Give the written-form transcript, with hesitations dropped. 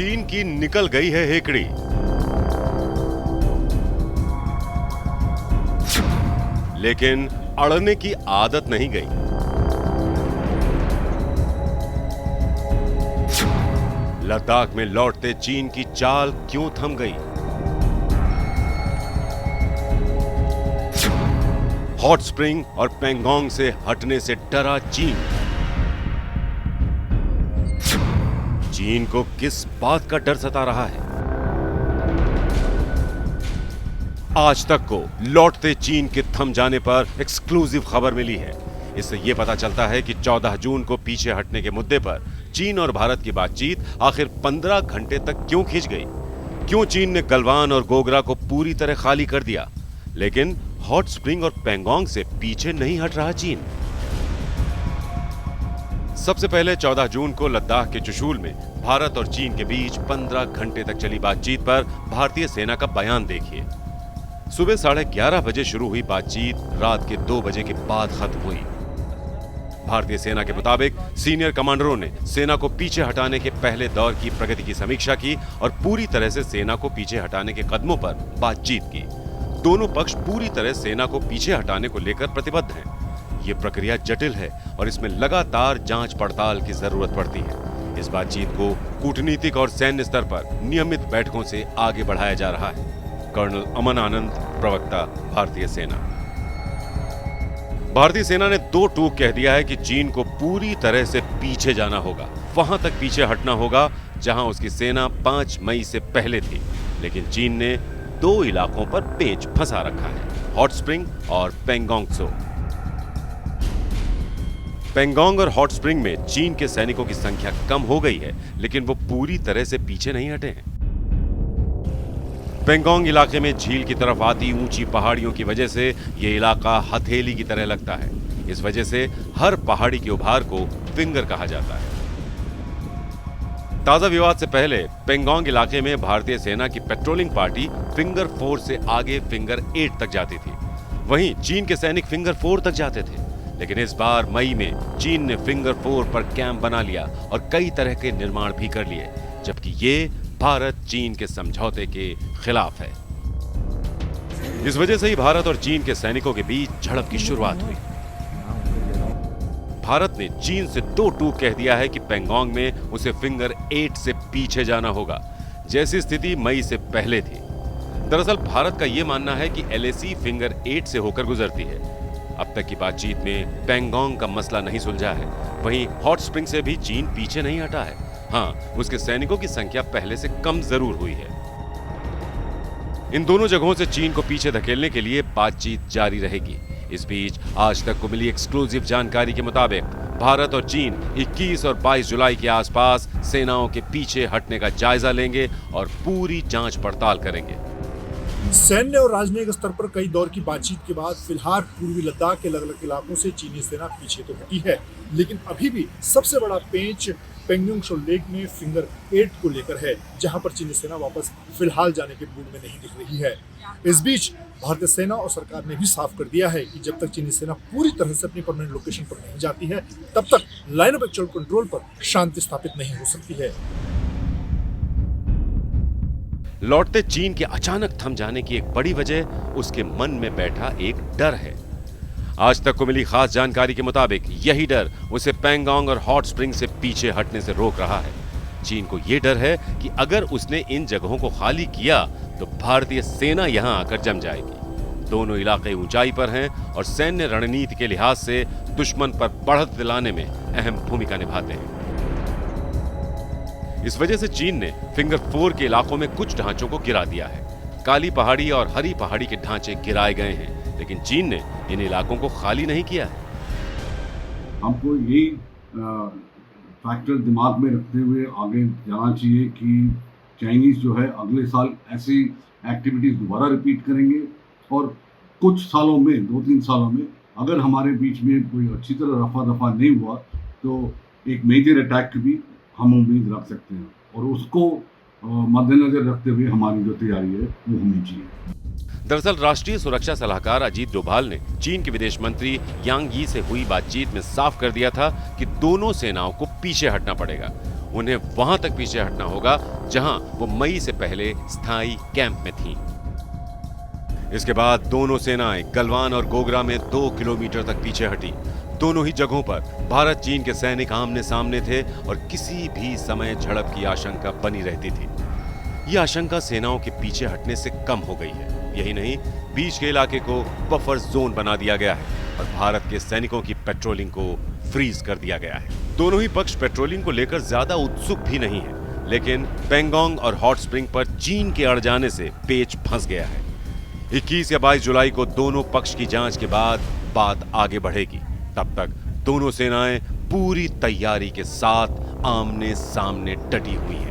चीन की निकल गई है हेकड़ी। लेकिन अड़ने की आदत नहीं गई। लद्दाख में लौटते चीन की चाल क्यों थम गई? हॉट स्प्रिंग और पेंगोंग से हटने से डरा चीन। चीन को किस बात का डर सता रहा है? आज तक को लौटते चीन के थम जाने पर एक्सक्लूसिव खबर मिली है। इससे यह पता चलता है कि 14 जून को पीछे हटने के मुद्दे पर चीन और भारत की बातचीत आखिर 15 घंटे तक क्यों खिंच गई? क्यों चीन ने गलवान और गोगरा को पूरी तरह खाली कर दिया, लेकिन हॉट स्प्रिंग और पेंगोंग से पीछे नहीं हट रहा चीन? सबसे पहले 14 जून को लद्दाख के चुशूल में भारत और चीन के बीच 15 घंटे तक चली बातचीत पर भारतीय सेना का बयान देखिए। सुबह 11:30 बजे शुरू हुई बातचीत रात के 2 बजे के बाद खत्म हुई। भारतीय सेना के मुताबिक सीनियर कमांडरों ने सेना को पीछे हटाने के पहले दौर की प्रगति की समीक्षा की और पूरी तरह से सेना को पीछे हटाने के कदमों पर बातचीत की। दोनों पक्ष पूरी तरह सेना को पीछे हटाने को लेकर प्रतिबद्ध हैं। ये प्रक्रिया जटिल है और इसमें लगातार जांच पड़ताल की जरूरत पड़ती है। इस बातचीत को कूटनीतिक और सैन्य स्तर पर नियमित बैठकों से आगे बढ़ाया जा रहा है। कर्नल अमन आनंद, प्रवक्ता, भारतीय सेना। भारतीय सेना ने 2 टूक कह दिया है कि चीन को पूरी तरह से पीछे जाना होगा, वहां तक पीछे हटना होगा जहां उसकी सेना 5 मई से पहले थी। लेकिन चीन ने 2 इलाकों पर पेच फंसा रखा है, हॉट स्प्रिंग और पेंगोंग त्सो। पेंगोंग और हॉट स्प्रिंग में चीन के सैनिकों की संख्या कम हो गई है, लेकिन वो पूरी तरह से पीछे नहीं हटे हैं। पेंगोंग इलाके में झील की तरफ आती ऊंची पहाड़ियों की वजह से यह इलाका हथेली की तरह लगता है। इस वजह से हर पहाड़ी के उभार को फिंगर कहा जाता है। ताजा विवाद से पहले पेंगोंग इलाके में भारतीय सेना की पेट्रोलिंग पार्टी फिंगर 4 से आगे फिंगर 8 तक जाती थी। वहीं चीन के सैनिक फिंगर 4 तक जाते थे। लेकिन इस बार मई में चीन ने फिंगर 4 पर कैंप बना लिया और कई तरह के निर्माण भी कर लिए, जबकि ये भारत चीन के समझौते के खिलाफ है। इस वजह से ही भारत और चीन के सैनिकों के बीच झड़प की शुरुआत हुई। भारत ने चीन से 2 टूक कह दिया है कि पेंगोंग में उसे फिंगर 8 से पीछे जाना होगा, जैसी स्थिति मई से पहले थी। दरअसल भारत का यह मानना है कि LAC फिंगर 8 से होकर गुजरती है। अब तक की बातचीत में पेंगोंग का मसला नहीं सुलझा है। वहीं हॉट स्प्रिंग से भी चीन पीछे नहीं हटा है। हाँ, उसके सैनिकों की संख्या पहले से कम जरूर हुई है। इन दोनों जगहों से चीन को पीछे धकेलने के लिए बातचीत जारी रहेगी। इस बीच आज तक को मिली एक्सक्लूसिव जानकारी के मुताबिक भारत और चीन 21 और 22 जुलाई के आसपास सेनाओं के पीछे हटने का जायजा लेंगे और पूरी जांच पड़ताल करेंगे। सैन्य और राजनयिक स्तर पर कई दौर की बातचीत के बाद फिलहाल पूर्वी लद्दाख के अलग अलग इलाकों से चीनी सेना पीछे तो हटी है, लेकिन अभी भी सबसे बड़ा पेंच पेंगोंग त्सो लेक में फिंगर 8 को लेकर है, जहां पर चीनी सेना वापस फिलहाल जाने के मूड में नहीं दिख रही है। इस बीच भारतीय सेना और सरकार ने भी साफ कर दिया है कि जब तक चीनी सेना पूरी तरह से अपनी परमानेंट लोकेशन पर नहीं जाती है, तब तक लाइन ऑफ एक्चुअल कंट्रोल पर शांति स्थापित नहीं हो सकती है। लौटते चीन के अचानक थम जाने की एक बड़ी वजह उसके मन में बैठा एक डर है। आज तक को मिली खास जानकारी के मुताबिक यही डर उसे पेंगोंग और हॉट स्प्रिंग से पीछे हटने से रोक रहा है। चीन को यह डर है कि अगर उसने इन जगहों को खाली किया तो भारतीय सेना यहां आकर जम जाएगी। दोनों इलाके ऊंचाई पर हैं और सैन्य रणनीति के लिहाज से दुश्मन पर बढ़त दिलाने में अहम भूमिका निभाते हैं। इस वजह से चीन ने फिंगर 4 के इलाकों में कुछ ढांचों को गिरा दिया है। काली पहाड़ी और हरी पहाड़ी के ढांचे गिराए गए हैं, लेकिन चीन ने इन इलाकों को खाली नहीं किया है। हमको यही फैक्टर दिमाग में रखते हुए आगे जाना चाहिए कि चाइनीज जो है अगले साल ऐसी एक्टिविटीज दोबारा रिपीट करेंगे और कुछ सालों में 2-3 सालों में अगर हमारे बीच में कोई अच्छी तरह रफा दफा नहीं हुआ तो एक मेजर अटैक की भी हम उम्मीद रख सकते हैं और उसको मद्देनजर रखते हुए हमारी जो तैयारी है वो होनी चाहिए। दरअसल राष्ट्रीय सुरक्षा सलाहकार अजीत डोभाल ने चीन के विदेश मंत्री यांग यी से हुई बातचीत में साफ कर दिया था कि दोनों सेनाओं को पीछे हटना पड़ेगा। उन्हें वहां तक पीछे हटना होगा जहां वो मई से पहले स्थायी कैंप में थीं। इसके बाद दोनों सेनाएं गलवान और गोगरा में 2 किलोमीटर तक पीछे हटी। दोनों ही जगहों पर भारत चीन के सैनिक आमने सामने थे और किसी भी समय झड़प की आशंका बनी रहती थी। यह आशंका सेनाओं के पीछे हटने से कम हो गई है। यही नहीं, बीच के इलाके को बफर जोन बना दिया गया है और भारत के सैनिकों की पेट्रोलिंग को फ्रीज कर दिया गया है। दोनों ही पक्ष पेट्रोलिंग को लेकर ज्यादा उत्सुक भी नहीं है, लेकिन पेंगोंग और हॉट स्प्रिंग पर चीन के अड़ जाने से पेच फंस गया है। 21 या 22 जुलाई को दोनों पक्ष की जांच के बाद बात आगे बढ़ेगी। तब तक दोनों सेनाएं पूरी तैयारी के साथ आमने सामने डटी हुई हैं।